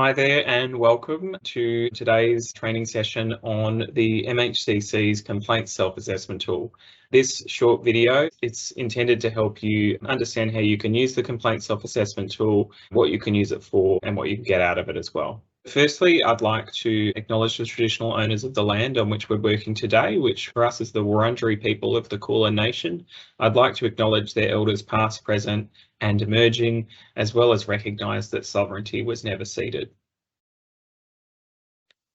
Hi there and welcome to today's training session on the MHCC's Complaints Self-Assessment Tool. This short video, it's intended to help you understand how you can use the Complaints Self-Assessment Tool, what you can use it for and what you can get out of it as well. Firstly, I'd like to acknowledge the traditional owners of the land on which we're working today, which for us is the Wurundjeri people of the Kulin Nation. I'd like to acknowledge their elders past, present and emerging, as well as recognise that sovereignty was never ceded.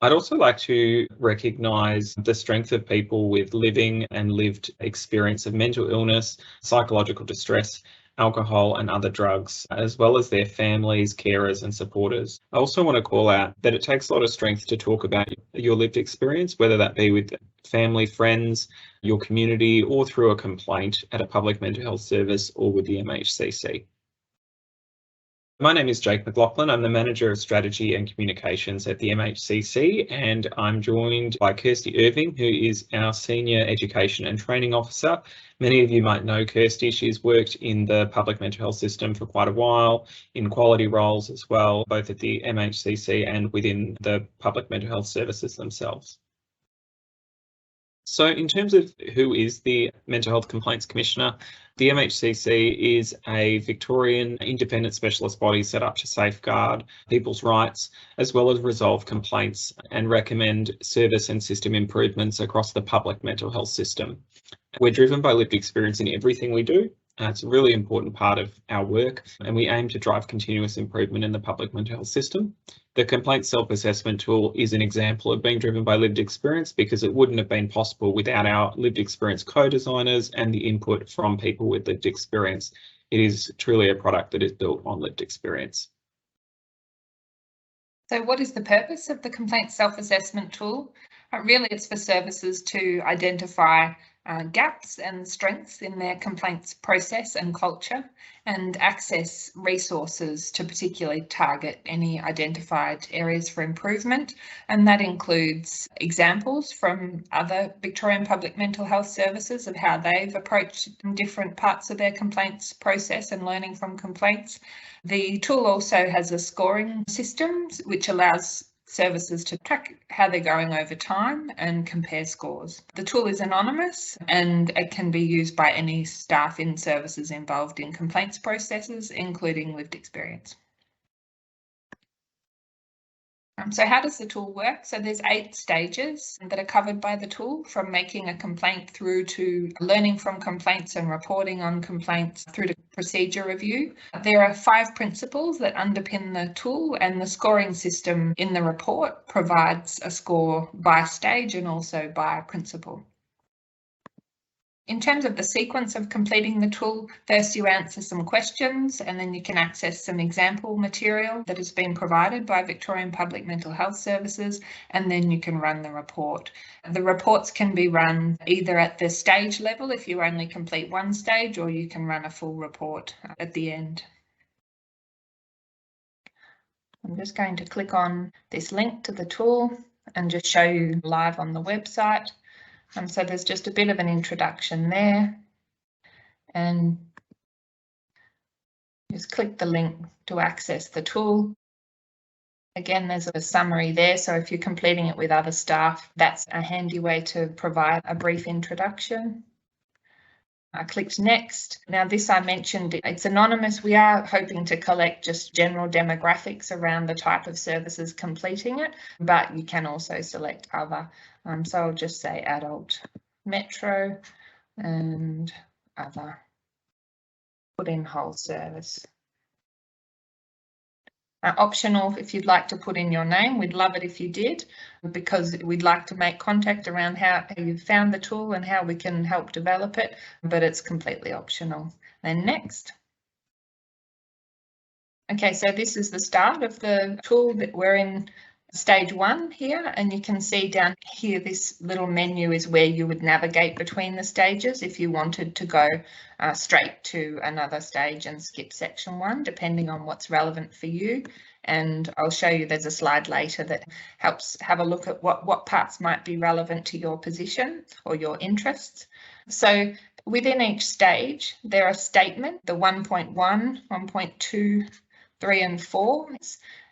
I'd also like to recognise the strength of people with living and lived experience of mental illness, psychological distress, alcohol and other drugs, as well as their families, carers and supporters. I also want to call out that it takes a lot of strength to talk about your lived experience, whether that be with family, friends, your community, or through a complaint at a public mental health service or with the MHCC. My name is Jake McLaughlin. I'm the Manager of Strategy and Communications at the MHCC, and I'm joined by Kirsty Irving, who is our Senior Education and Training Officer. Many of you might know Kirsty. She's worked in the public mental health system for quite a while, in quality roles as well, both at the MHCC and within the public mental health services themselves. So in terms of who is the Mental Health Complaints Commissioner, the MHCC is a Victorian independent specialist body set up to safeguard people's rights, as well as resolve complaints and recommend service and system improvements across the public mental health system. We're driven by lived experience in everything we do. It's a really important part of our work, and we aim to drive continuous improvement in the public mental health system. The Complaints Self-Assessment Tool is an example of being driven by lived experience because it wouldn't have been possible without our lived experience co-designers and the input from people with lived experience. It is truly a product that is built on lived experience. So what is the purpose of the Complaints Self-Assessment Tool? Really, it's for services to identify gaps and strengths in their complaints process and culture, and access resources to particularly target any identified areas for improvement. And that includes examples from other Victorian public mental health services of how they've approached different parts of their complaints process and learning from complaints. The tool also has a scoring system which allows services to track how they're going over time and compare scores. The tool is anonymous and it can be used by any staff in services involved in complaints processes, including lived experience. So how does the tool work? So there's 8 stages that are covered by the tool, from making a complaint through to learning from complaints and reporting on complaints through to procedure review. There are 5 principles that underpin the tool, and the scoring system in the report provides a score by stage and also by principle. In terms of the sequence of completing the tool, first you answer some questions and then you can access some example material that has been provided by Victorian Public Mental Health Services, and then you can run the report. The reports can be run either at the stage level if you only complete one stage, or you can run a full report at the end. I'm just going to click on this link to the tool and just show you live on the website. So there's just a bit of an introduction there, and just click the link to access the tool. Again, there's a summary there, so if you're completing it with other staff, that's a handy way to provide a brief introduction. I clicked next. Now this I mentioned, it's anonymous. We are hoping to collect just general demographics around the type of services completing it, but you can also select other. So I'll just say adult, metro and other. Put in whole service. Optional if you'd like to put in your name. We'd love it if you did, because we'd like to make contact around how you found the tool and how we can help develop it, but it's completely optional. Then next. Okay, so this is the start of the tool that we're in. Stage 1 here, and you can see down here this little menu is where you would navigate between the stages if you wanted to go straight to another stage and skip section 1, depending on what's relevant for you. And I'll show you, there's a slide later that helps have a look at what parts might be relevant to your position or your interests. So within each stage there are statements, the 1.1, 1.2, 3 and 4.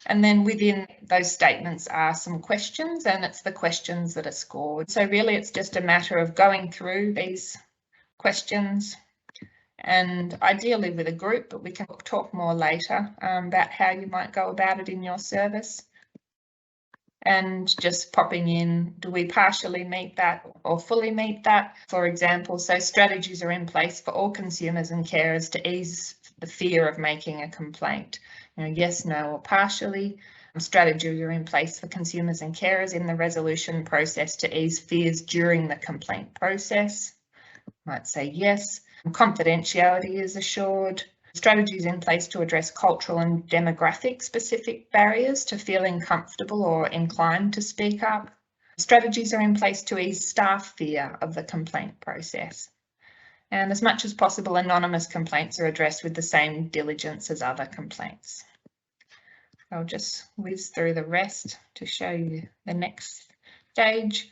And then within those statements are some questions, and it's the questions that are scored. So really it's just a matter of going through these questions, and ideally with a group, but we can talk more later about how you might go about it in your service. And just popping in, do we partially meet that or fully meet that? For example, so strategies are in place for all consumers and carers to ease the fear of making a complaint. You know, yes, no, or partially. Strategies are in place for consumers and carers in the resolution process to ease fears during the complaint process. Might say yes. Confidentiality is assured. Strategies in place to address cultural and demographic specific barriers to feeling comfortable or inclined to speak up. Strategies are in place to ease staff fear of the complaint process. And as much as possible, anonymous complaints are addressed with the same diligence as other complaints. I'll just whiz through the rest to show you the next stage.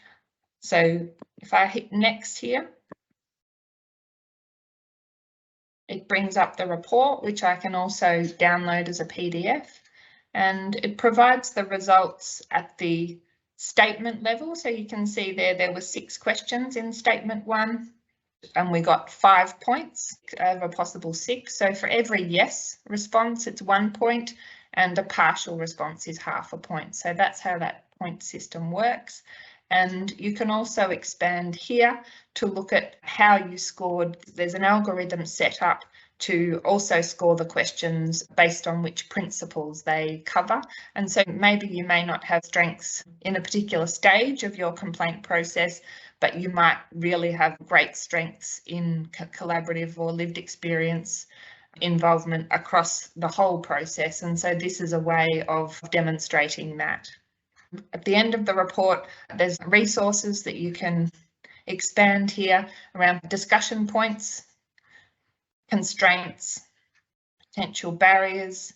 So if I hit next here, it brings up the report, which I can also download as a PDF, and it provides the results at the statement level. So you can see there were 6 questions in statement 1, and we got 5 points of a possible 6. So for every yes response, it's 1 point, and a partial response is half a point. So that's how that point system works. And you can also expand here to look at how you scored. There's an algorithm set up to also score the questions based on which principles they cover. And so maybe you may not have strengths in a particular stage of your complaint process, but you might really have great strengths in collaborative or lived experience involvement across the whole process. And so this is a way of demonstrating that. At the end of the report, there's resources that you can expand here around discussion points, constraints, potential barriers,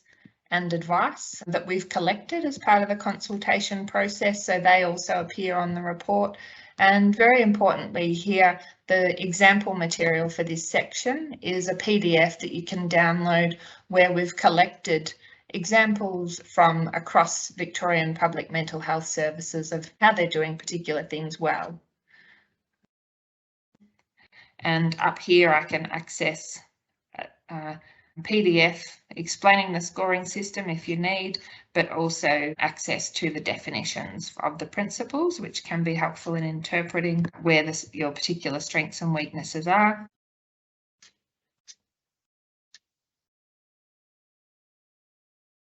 and advice that we've collected as part of the consultation process. So they also appear on the report. And very importantly here, the example material for this section is a PDF that you can download where we've collected examples from across Victorian public mental health services of how they're doing particular things well. And up here I can access a PDF explaining the scoring system if you need, but also access to the definitions of the principles, which can be helpful in interpreting where your particular strengths and weaknesses are.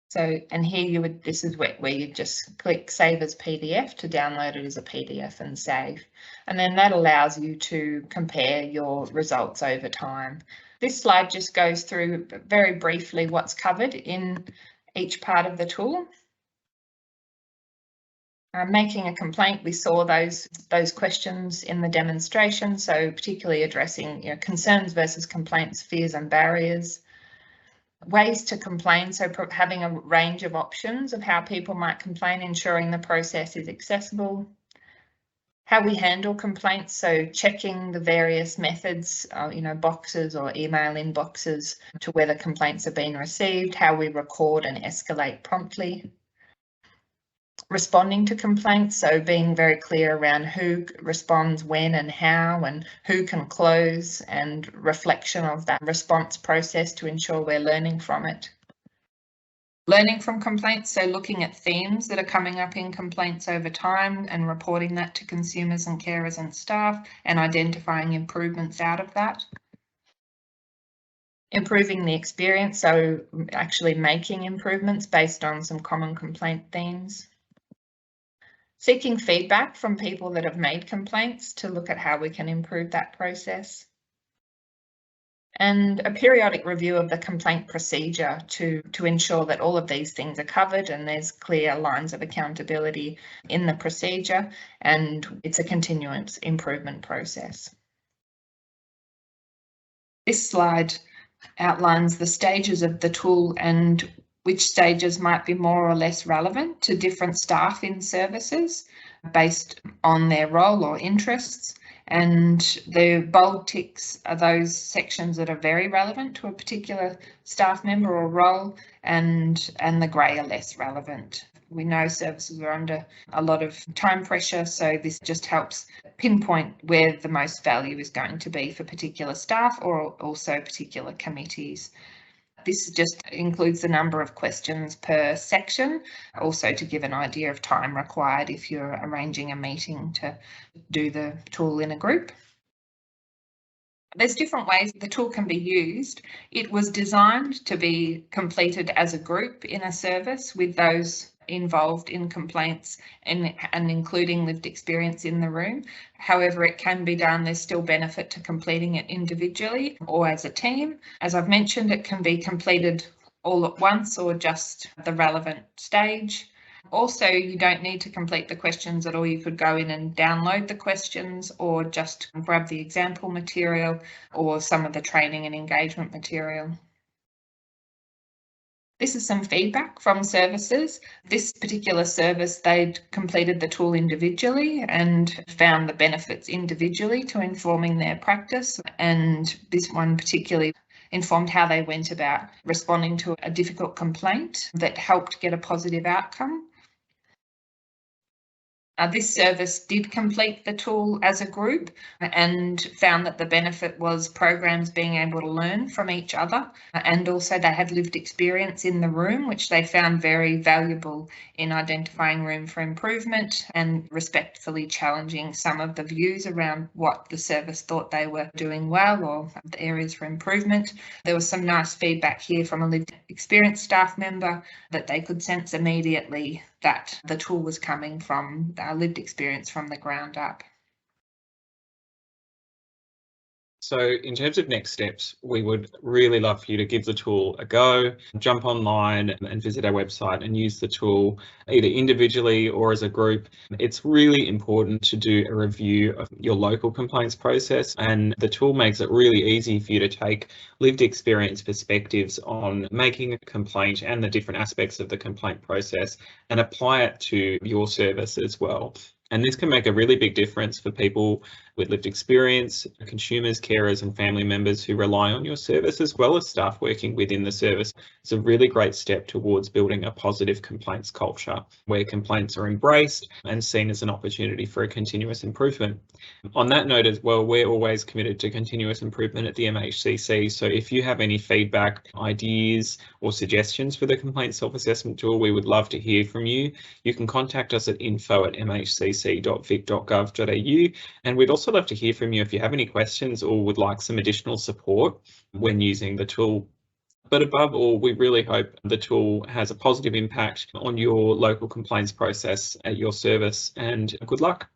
So, and here this is where you just click Save as PDF to download it as a PDF and save. And then that allows you to compare your results over time. This slide just goes through very briefly what's covered in each part of the tool. Making a complaint, we saw those questions in the demonstration, so particularly addressing concerns versus complaints, fears and barriers. Ways to complain, so having a range of options of how people might complain, ensuring the process is accessible. How we handle complaints, so checking the various methods, boxes or email inboxes to whether complaints are being received, how we record and escalate promptly. Responding to complaints, so being very clear around who responds when and how, and who can close, and reflection of that response process to ensure we're learning from it. Learning from complaints, so looking at themes that are coming up in complaints over time and reporting that to consumers and carers and staff and identifying improvements out of that. Improving the experience, so actually making improvements based on some common complaint themes. Seeking feedback from people that have made complaints to look at how we can improve that process. And a periodic review of the complaint procedure to ensure that all of these things are covered and there's clear lines of accountability in the procedure, and it's a continuous improvement process. This slide outlines the stages of the tool and which stages might be more or less relevant to different staff in services based on their role or interests. And the bold ticks are those sections that are very relevant to a particular staff member or role, and the grey are less relevant. We know services are under a lot of time pressure, so this just helps pinpoint where the most value is going to be for particular staff or also particular committees. This just includes the number of questions per section, also to give an idea of time required if you're arranging a meeting to do the tool in a group. There's different ways the tool can be used. It was designed to be completed as a group in a service with those involved in complaints and including lived experience in the room. However, it can be done, there's still benefit to completing it individually or as a team. As I've mentioned, it can be completed all at once or just the relevant stage. Also, you don't need to complete the questions at all. You could go in and download the questions or just grab the example material or some of the training and engagement material. This is some feedback from services. This particular service, they'd completed the tool individually and found the benefits individually to informing their practice. And this one particularly informed how they went about responding to a difficult complaint that helped get a positive outcome. This service did complete the tool as a group and found that the benefit was programs being able to learn from each other, and also they had lived experience in the room, which they found very valuable in identifying room for improvement and respectfully challenging some of the views around what the service thought they were doing well or the areas for improvement. There was some nice feedback here from a lived experience staff member that they could sense immediately that the tool was coming from lived experience from the ground up. So in terms of next steps, we would really love for you to give the tool a go, jump online and visit our website and use the tool either individually or as a group. It's really important to do a review of your local complaints process, and the tool makes it really easy for you to take lived experience perspectives on making a complaint and the different aspects of the complaint process and apply it to your service as well. And this can make a really big difference for people with lived experience, consumers, carers and family members who rely on your service, as well as staff working within the service. It's a really great step towards building a positive complaints culture where complaints are embraced and seen as an opportunity for a continuous improvement. On that note as well, we're always committed to continuous improvement at the MHCC. So if you have any feedback, ideas or suggestions for the complaints self-assessment tool, we would love to hear from you. You can contact us at info@mhcc.vic.gov.au, and we'd also love to hear from you if you have any questions or would like some additional support when using the tool. But above all, we really hope the tool has a positive impact on your local complaints process at your service, and good luck.